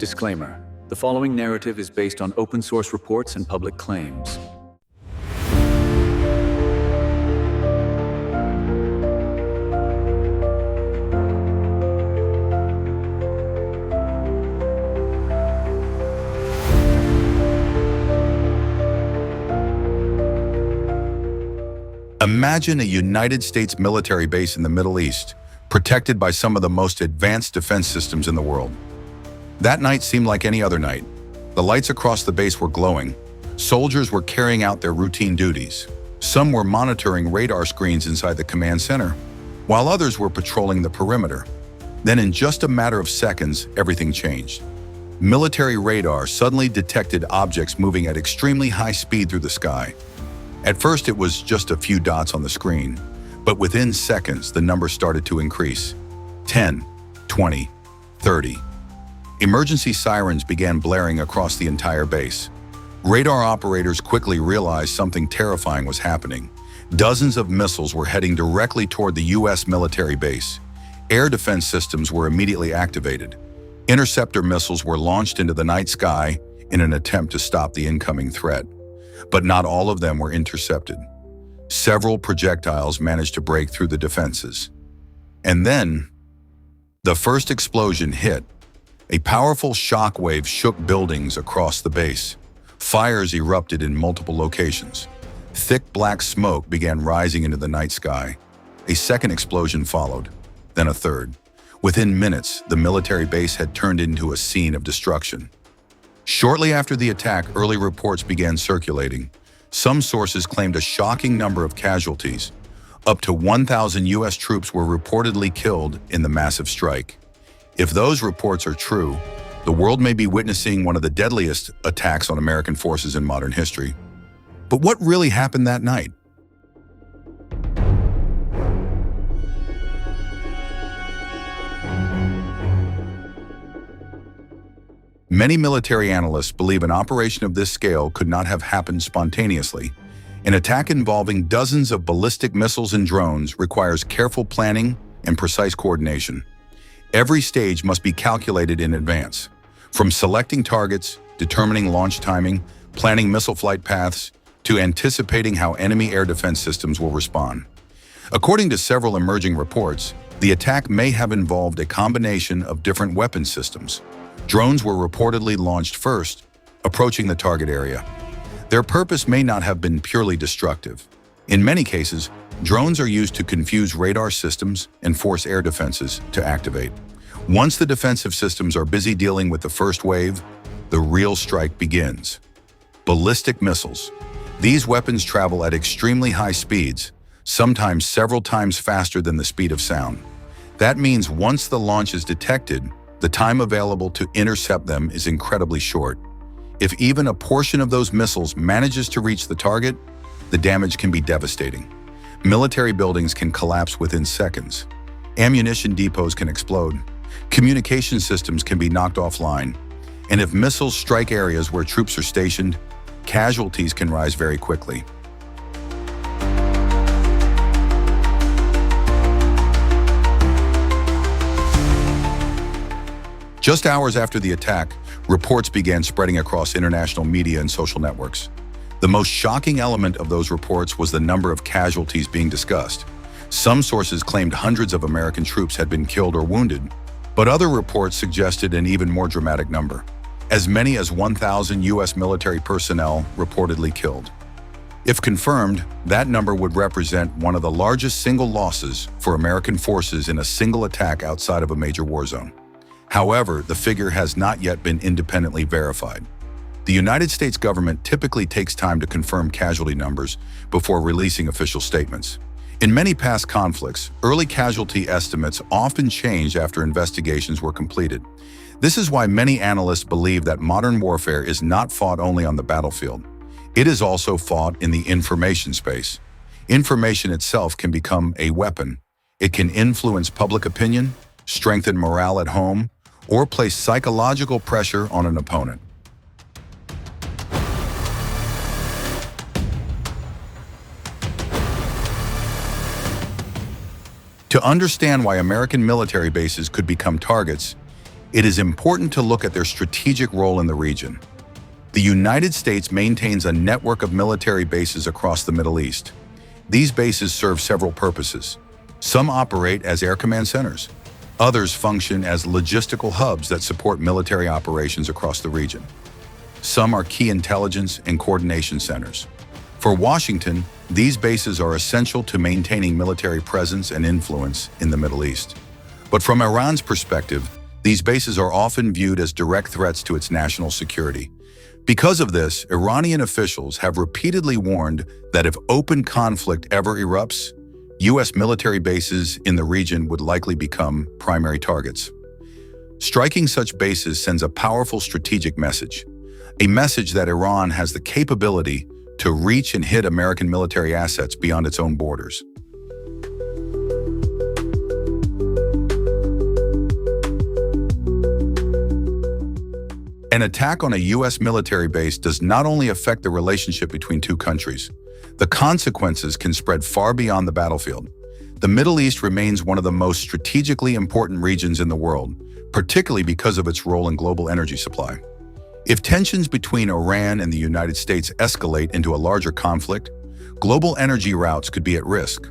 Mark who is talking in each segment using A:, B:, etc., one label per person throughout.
A: Disclaimer: the following narrative is based on open source reports and public claims.
B: Imagine a United States military base in the Middle East, protected by some of the most advanced defense systems in the world. That night seemed like any other night. The lights across the base were glowing. Soldiers were carrying out their routine duties. Some were monitoring radar screens inside the command center, while others were patrolling the perimeter. Then in just a matter of seconds, everything changed. Military radar suddenly detected objects moving at extremely high speed through the sky. At first, it was just a few dots on the screen, but within seconds, the number started to increase. 10, 20, 30. Emergency sirens began blaring across the entire base. Radar operators quickly realized something terrifying was happening. Dozens of missiles were heading directly toward the U.S. military base. Air defense systems were immediately activated. Interceptor missiles were launched into the night sky in an attempt to stop the incoming threat. But not all of them were intercepted. Several projectiles managed to break through the defenses. And then, the first explosion hit. A powerful shock wave shook buildings across the base. Fires erupted in multiple locations. Thick black smoke began rising into the night sky. A second explosion followed, then a third. Within minutes, the military base had turned into a scene of destruction. Shortly after the attack, early reports began circulating. Some sources claimed a shocking number of casualties. Up to 1,000 U.S. troops were reportedly killed in the massive strike. If those reports are true, the world may be witnessing one of the deadliest attacks on American forces in modern history. But what really happened that night? Many military analysts believe an operation of this scale could not have happened spontaneously. An attack involving dozens of ballistic missiles and drones requires careful planning and precise coordination. Every stage must be calculated in advance, from selecting targets, determining launch timing, planning missile flight paths, to anticipating how enemy air defense systems will respond. According to several emerging reports, the attack may have involved a combination of different weapon systems. Drones were reportedly launched first, approaching the target area. Their purpose may not have been purely destructive. In many cases, drones are used to confuse radar systems and force air defenses to activate. Once the defensive systems are busy dealing with the first wave, the real strike begins. Ballistic missiles. These weapons travel at extremely high speeds, sometimes several times faster than the speed of sound. That means once the launch is detected, the time available to intercept them is incredibly short. If even a portion of those missiles manages to reach the target, the damage can be devastating. Military buildings can collapse within seconds. Ammunition depots can explode. Communication systems can be knocked offline. And if missiles strike areas where troops are stationed, casualties can rise very quickly. Just hours after the attack, reports began spreading across international media and social networks. The most shocking element of those reports was the number of casualties being discussed. Some sources claimed hundreds of American troops had been killed or wounded, but other reports suggested an even more dramatic number. As many as 1,000 U.S. military personnel reportedly killed. If confirmed, that number would represent one of the largest single losses for American forces in a single attack outside of a major war zone. However, the figure has not yet been independently verified. The United States government typically takes time to confirm casualty numbers before releasing official statements. In many past conflicts, early casualty estimates often changed after investigations were completed. This is why many analysts believe that modern warfare is not fought only on the battlefield. It is also fought in the information space. Information itself can become a weapon. It can influence public opinion, strengthen morale at home, or place psychological pressure on an opponent. To understand why American military bases could become targets, it is important to look at their strategic role in the region. The United States maintains a network of military bases across the Middle East. These bases serve several purposes. Some operate as air command centers. Others function as logistical hubs that support military operations across the region. Some are key intelligence and coordination centers. For Washington, these bases are essential to maintaining military presence and influence in the Middle East. But from Iran's perspective, these bases are often viewed as direct threats to its national security. Because of this, Iranian officials have repeatedly warned that if open conflict ever erupts, U.S. military bases in the region would likely become primary targets. Striking such bases sends a powerful strategic message, a message that Iran has the capability to reach and hit American military assets beyond its own borders. An attack on a U.S. military base does not only affect the relationship between two countries. The consequences can spread far beyond the battlefield. The Middle East remains one of the most strategically important regions in the world, particularly because of its role in global energy supply. If tensions between Iran and the United States escalate into a larger conflict, global energy routes could be at risk.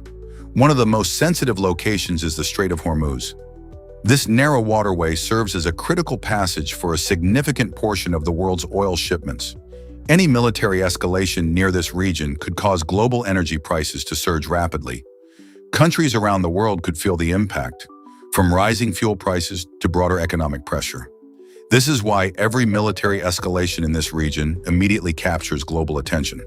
B: One of the most sensitive locations is the Strait of Hormuz. This narrow waterway serves as a critical passage for a significant portion of the world's oil shipments. Any military escalation near this region could cause global energy prices to surge rapidly. Countries around the world could feel the impact, from rising fuel prices to broader economic pressure. This is why every military escalation in this region immediately captures global attention.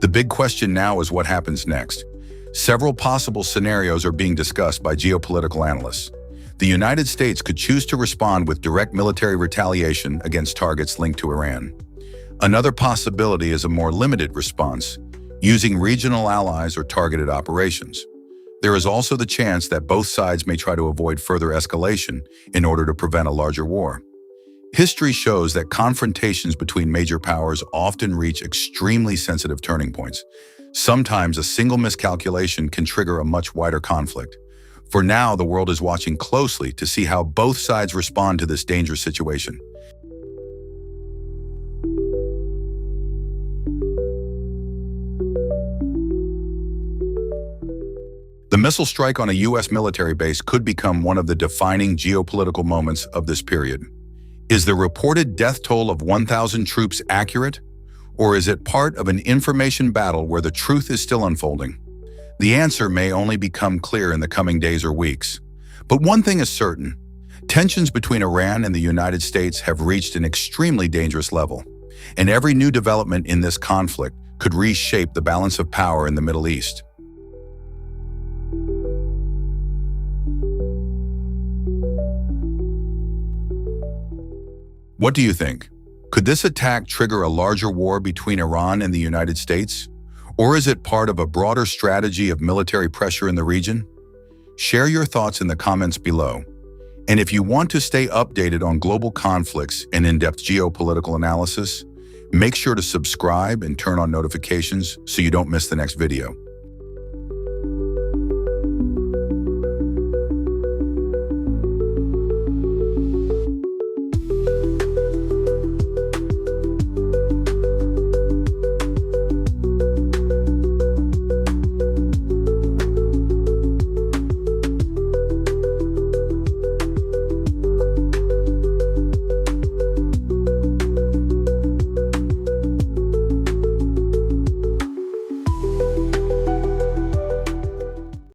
B: The big question now is what happens next. Several possible scenarios are being discussed by geopolitical analysts. The United States could choose to respond with direct military retaliation against targets linked to Iran. Another possibility is a more limited response, using regional allies or targeted operations. There is also the chance that both sides may try to avoid further escalation in order to prevent a larger war. History shows that confrontations between major powers often reach extremely sensitive turning points. Sometimes a single miscalculation can trigger a much wider conflict. For now, the world is watching closely to see how both sides respond to this dangerous situation. The missile strike on a U.S. military base could become one of the defining geopolitical moments of this period. Is the reported death toll of 1,000 troops accurate? Or is it part of an information battle where the truth is still unfolding? The answer may only become clear in the coming days or weeks. But one thing is certain: tensions between Iran and the United States have reached an extremely dangerous level, and every new development in this conflict could reshape the balance of power in the Middle East. What do you think? Could this attack trigger a larger war between Iran and the United States? Or is it part of a broader strategy of military pressure in the region? Share your thoughts in the comments below. And if you want to stay updated on global conflicts and in-depth geopolitical analysis, make sure to subscribe and turn on notifications so you don't miss the next video.